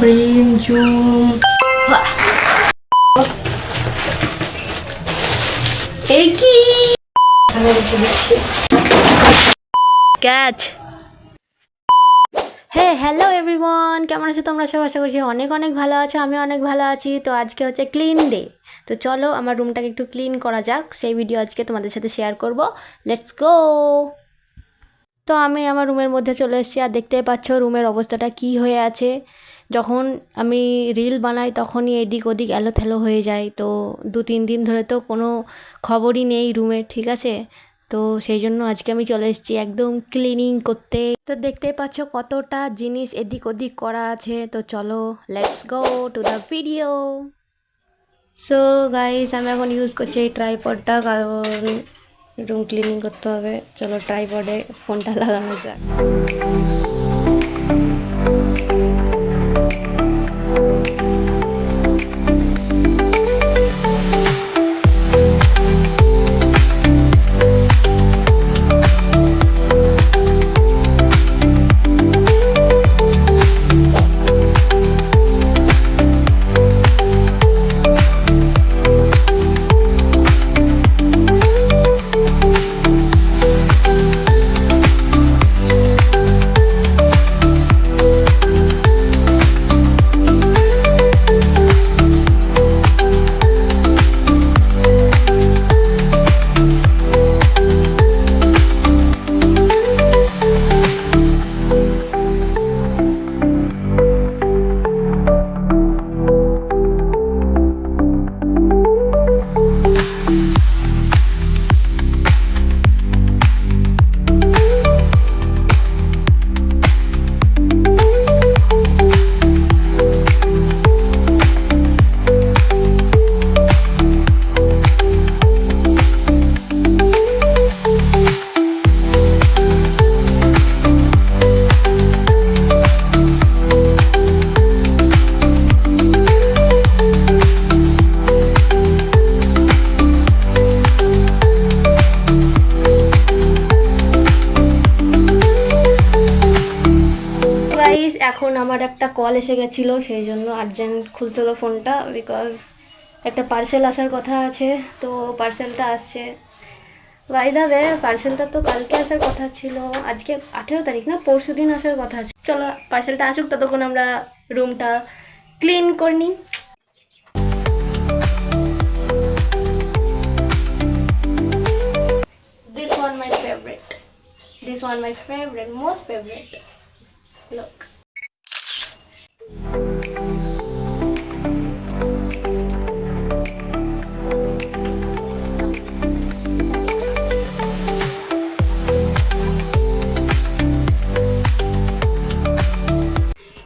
Brim zoom. এই কি আমি রেখে দিচ্ছি ক্যাচ। হ্যালো এভরিওয়ান, কেমন আছো তোমরা সব? আশা করছি অনেক অনেক ভালো আছো, আমি অনেক ভালো আছি। তো আজকে হচ্ছে ক্লিন ডে, তো চলো আমার রুমটাকে একটু ক্লিন করা যাক, সেই ভিডিও আজকে তোমাদের সাথে শেয়ার করব। Let's go. তো আমি আমার রুমের মধ্যে চলে এসেছি, আর দেখতেই পাচ্ছ রুমের অবস্থাটা কি হয়ে আছে। যখন আমি রিল বানাই তখনই এদিক ওদিক এলোথেলো হয়ে যায়, তো 2-3 দিন ধরে তো কোনো খবরই নেই রুমের, ঠিক আছে? তো সেই জন্য আজকে আমি চলে এসেছি একদম ক্লিনিং করতে। তো দেখতেই পাচ্ছ কতটা জিনিস এদিক ওদিক করা আছে। তো চলো let's go to the video. So guys, আমি এখন ইউজ করছি এই ট্রাইপডটা, কারণ রুম ক্লিনিং করতে হবে। চলো ট্রাইপডে ফোনটা লাগানো যাক। এখন আমার একটা কল এসে গেছিলো, সেই জন্য আর্জেন্ট খুলতে হলো ফোনটা, বিকজ একটা পার্সেল আসার কথা আছে। তো পার্সেলটা আসছে। বাই দ্য ওয়ে, পার্সেলটা তো কালকে আসার কথা ছিল, আজকে 18 তারিখ না, পরশু দিন আসার কথা আছে। চলো পার্সেলটা আসুক, ততক্ষণ আমরা রুমটা ক্লিন করে নিই। This one my favorite. This one my favorite, most favorite. Look.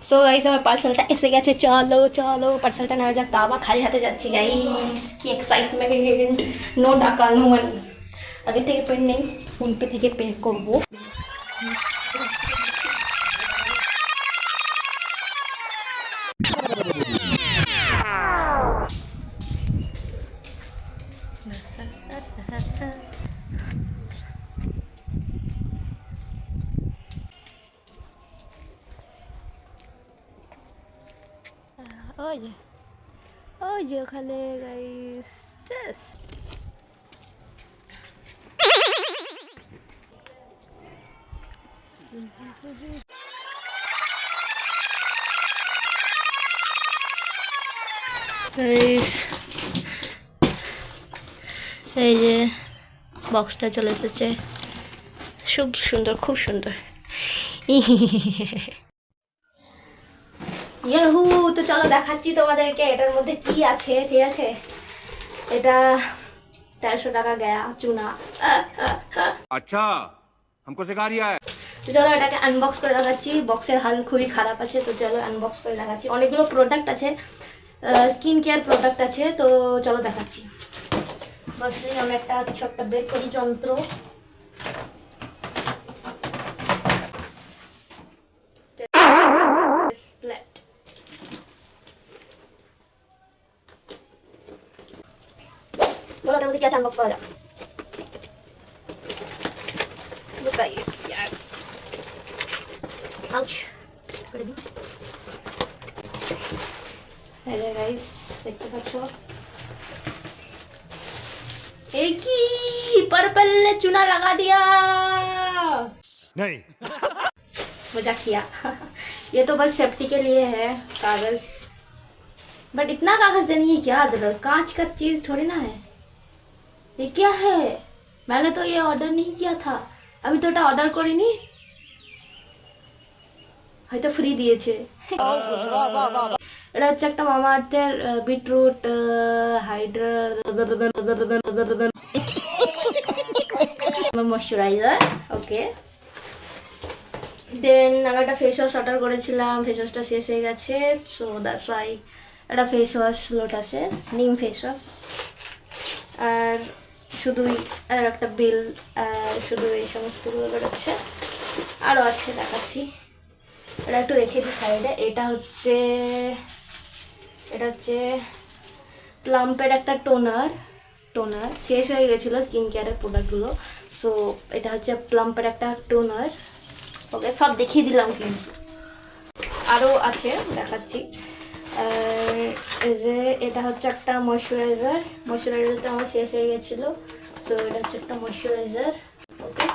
So guys, আমার পার্সেলটা এসে গেছে। চলো চলো পার্সেলটা নেওয়া যাক। বাবা খালি হাতে যাচ্ছি গাইস, কি এক্সাইটমেন্ট। নো টাকা নো মানি, আগে থেকে পে নেই, ফোনপে থেকে পে করবো। ওই যে ওই যে ওখানে গাইস, জাস্ট গাইস, এই যে বক্সটা চলে এসেছে, খুব সুন্দর খুব সুন্দর। ইয়াহু, তো চলো দেখাচ্ছি তোমাদেরকে এটার মধ্যে কি আছে, ঠিক আছে? এটা 1300 টাকা গয়া চুনা। अच्छा हमको सिखा रिया है। তো চলো এটাকে আনবক্স করে দেখাচ্ছি। বক্সের হাল খুবই খারাপ আছে, তো চলো আনবক্স করে দেখাচ্ছি। অনেকগুলো প্রোডাক্ট আছে, স্কিন কেয়ার প্রোডাক্ট আছে, তো চলো দেখাচ্ছি। ফার্স্টে আমি একটা ছোট্ট বের করি যন্ত্র। বলো এটার মধ্যে কি আছে, আনবক্স করা যাক। Look guys, yes. Ouch. Ready? Hello guys, দেখতে পাচ্ছ एक ही पर्पल चूना लगा दिया। नहीं। मजाक किया। ये तो बस सेफ्टी के लिए है कागज, बट इतना कागज देने की क्या जरूरत, कांच का चीज थोड़ी ना है। ये क्या है? मैंने तो ये ऑर्डर नहीं किया था, আমি তো এটা অর্ডার করিনি, হয়তো ফ্রি দিয়েছে। এটা হচ্ছে একটা মামা আর্থের বিটরুট হাইড্রা ময়শ্চারাইজার। ওকে, দেন আমি একটা ফেস ওয়াশ অর্ডার করেছিলাম, ফেস ওয়াশটা শেষ হয়ে গেছে, সো দ্যাটস ওয়াই একটা ফেস ওয়াশ লোড আছে, নিম ফেস ওয়াশ। আর শুধুই আর একটা বিল, শুধু এই সমস্তগুলো বেরোচ্ছে, আরও আছে দেখাচ্ছি। এটা একটু রেখে দিই সাইডে। এটা হচ্ছে প্লাম্পের একটা টোনার শেষ হয়ে গেছিলো স্কিন কেয়ারের প্রোডাক্টগুলো, সো এটা হচ্ছে প্লাম্পের একটা টোনার। ওকে, সব দেখিয়ে দিলাম, কিন্তু আরও আছে দেখাচ্ছি। এই যে এটা হচ্ছে একটা ময়শ্চারাইজারটা আমার শেষ হয়ে গেছিলো, সো এটা হচ্ছে একটা ময়শ্চারাইজার। ওকে,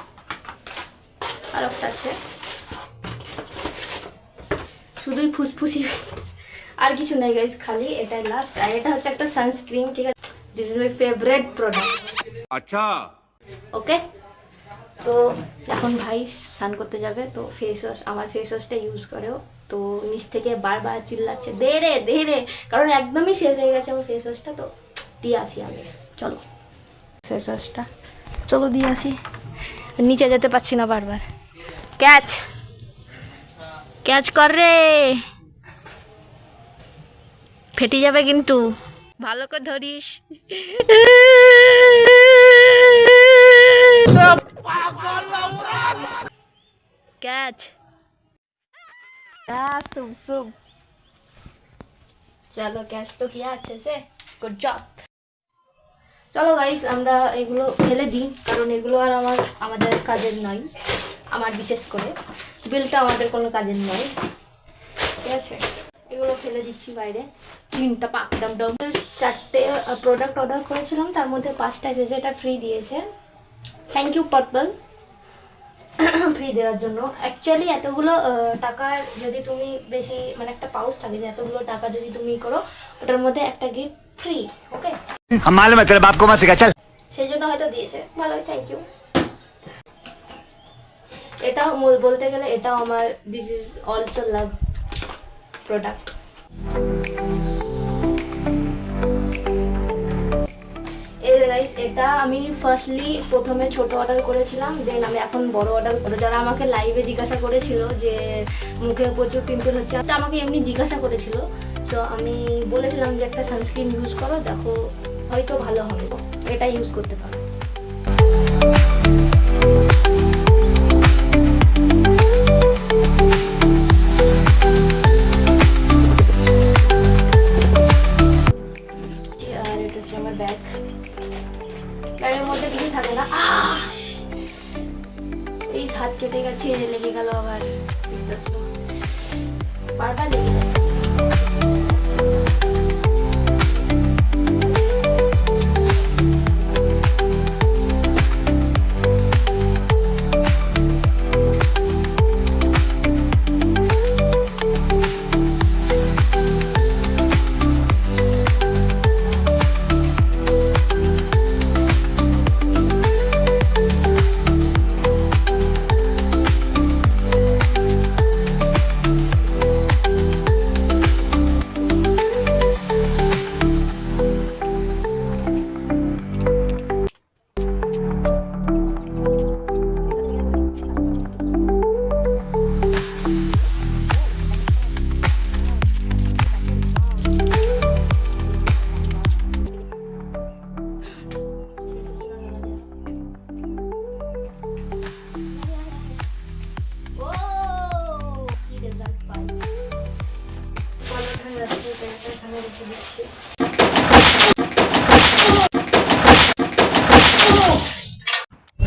আর একটা আছে, শুধুই ফুসফুসি, আর কিছু নেই গাইস, খালি এটাই লাস্ট। আর এটা হচ্ছে একটা সানস্ক্রিন, ঠিক আছে, this is my favourite product. अच्छा। ওকে, তো এখন ভাই স্নান করতে যাবে, তো ফেস ওয়াশ, আমার ফেস ওয়াশটা ইউজ করেও, তো নিচ থেকে বারবার চিল্লাচ্ছে দে রে, কারণ একদমই শেষ হয়ে গেছে আমার ফেস ওয়াশটা, তো দিয়ে আসি আগে। চলো ফেস ওয়াশটা দিয়ে আসি, নিচে যেতে পারছি না, বারবার ক্যাচ কর রে, ফেটে যাবে কিন্তু, ভালো করে ধরিস। ক্যাচ शुभ चलो, कैच तो किया अच्छे से, गुड जॉब। চলো গাইস, আমরা এগুলো ফেলে দিই, কারণ এগুলো আর আমাদের কাজের নয়, আমার বিশেষ করে বিলটা আমাদের কোনো কাজের নয়, ঠিক আছে, এগুলো ফেলে দিচ্ছি বাইরে। 3টা পাক দাম 4টে প্রোডাক্ট অর্ডার করেছিলাম, তার মধ্যে 5টা এসেছে, এটা ফ্রি দিয়েছে, থ্যাংক ইউ পার্পল ফ্রি দেওয়ার জন্য। অ্যাকচুয়ালি এতগুলো টাকা যদি তুমি বেশি, মানে একটা পাউচ থাকে যে এতগুলো টাকা যদি তুমি করো, ওটার মধ্যে একটা গিফট ফ্রি। ওকে, हम मालूम है तेरे बाप को मत सिखा, चल। সেই জন্য হয়তো দিয়েছে, ভালোই, থ্যাংক ইউ। এটাও বলতে গেলে এটাও আমার, this is also love product. এটা আমি প্রথমে ছোট অর্ডার করেছিলাম, দেন আমি এখন বড় অর্ডার করে, যারা আমাকে লাইভে জিজ্ঞাসা করেছিল যে মুখে প্রচুর পিম্পল হচ্ছে, আমাকে এমনি জিজ্ঞাসা করেছিল, তো আমি বলেছিলাম যে একটা সানস্ক্রিন ইউজ করো, দেখো হয়তো ভালো হবে, এটা ইউজ করতে পারো। আর এটা হচ্ছে আমার ব্যাগের মধ্যে কিছু থাকে না, এই হাত কেটে গেছে, লেগে গেল আবার, বারবার লেগে যায়।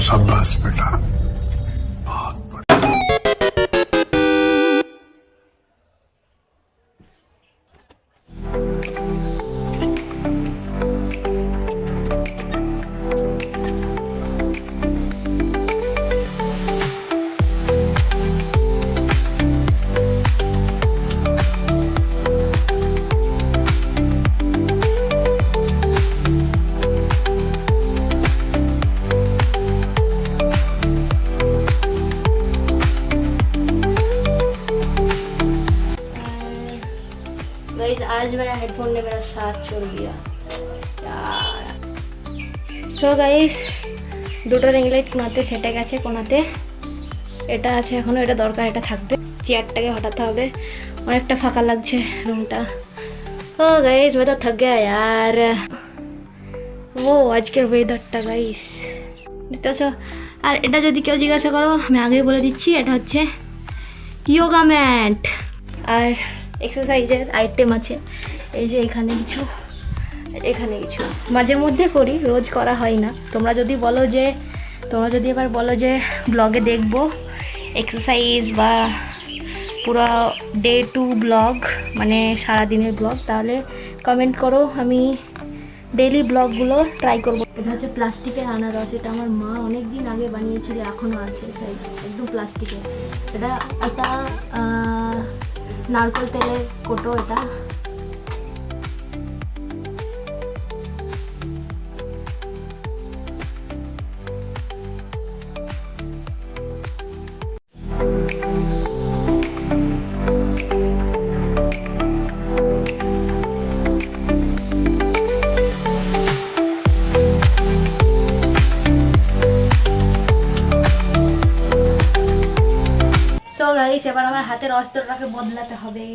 शाबाश बेटा, बहुत गाइस आज मेरा हेडफोन ने मेरा साथ छोड़ दिया यार। সো গাইস দুটো রিং লাইট কোনাতে সেটে গেছে, কোনাতে এটা আছে এখনো, এটা দরকার, এটা থাকবে। চেয়ারটাকে হটাতে হবে, অনেকটা ফাঁকা লাগছে রুমটা। ও গাইস मैं तो थक गया यार। ও আজকের ওয়েদারটা গাইস দেখতেছো। আর এটা যদি কেউ জিজ্ঞাসা করো আমি আগেই বলে দিচ্ছি, এটা হচ্ছে ইয়োগা ম্যাট আর এক্সারসাইজের আইটেম আছে। এই যে এখানে কিছু, এখানে কিছু মাঝে মধ্যে করি, রোজ করা হয় না। তোমরা যদি এবার বলো যে ব্লগে দেখবো এক্সারসাইজ বা পুরো ডে টু ব্লগ, মানে সারাদিনের ব্লগ, তাহলে কমেন্ট করো, আমি ডেইলি ব্লগগুলো ট্রাই করবো। এটা হচ্ছে প্লাস্টিকের আনারস, এটা আমার মা অনেক দিন আগে বানিয়েছিল, এখনও আছে একদম প্লাস্টিকের। এটা একটা নারকেল তেলের কোটো এটা। সো গাইস এবার আমার হাতের অস্ত্রটাকে বদলাতে হবে।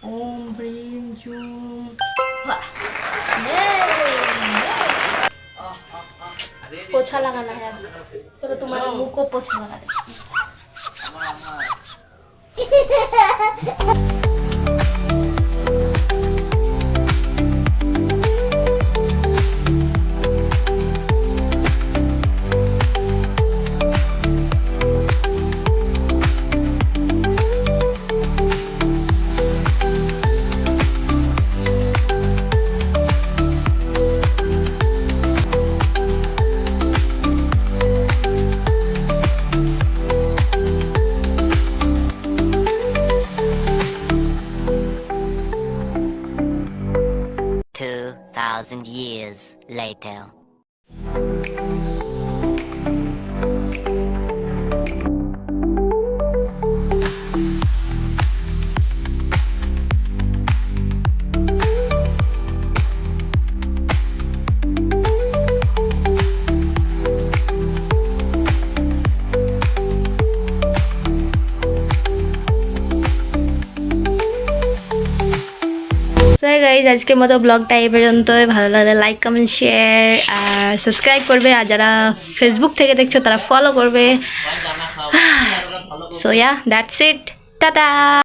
ওম ব্রিম জুম पोछा लगाना है। चलो तुम्हारे मुंह को पोछा लगा दे। Thousand years later. So guys আজকের মতো ব্লগটা এই পর্যন্তই। ভালো লাগলে লাইক কমেন্ট শেয়ার আর সাবস্ক্রাইব করবে, আর যারা ফেসবুক থেকে দেখছো তারা ফলো করবে। So yeah that's it, tata.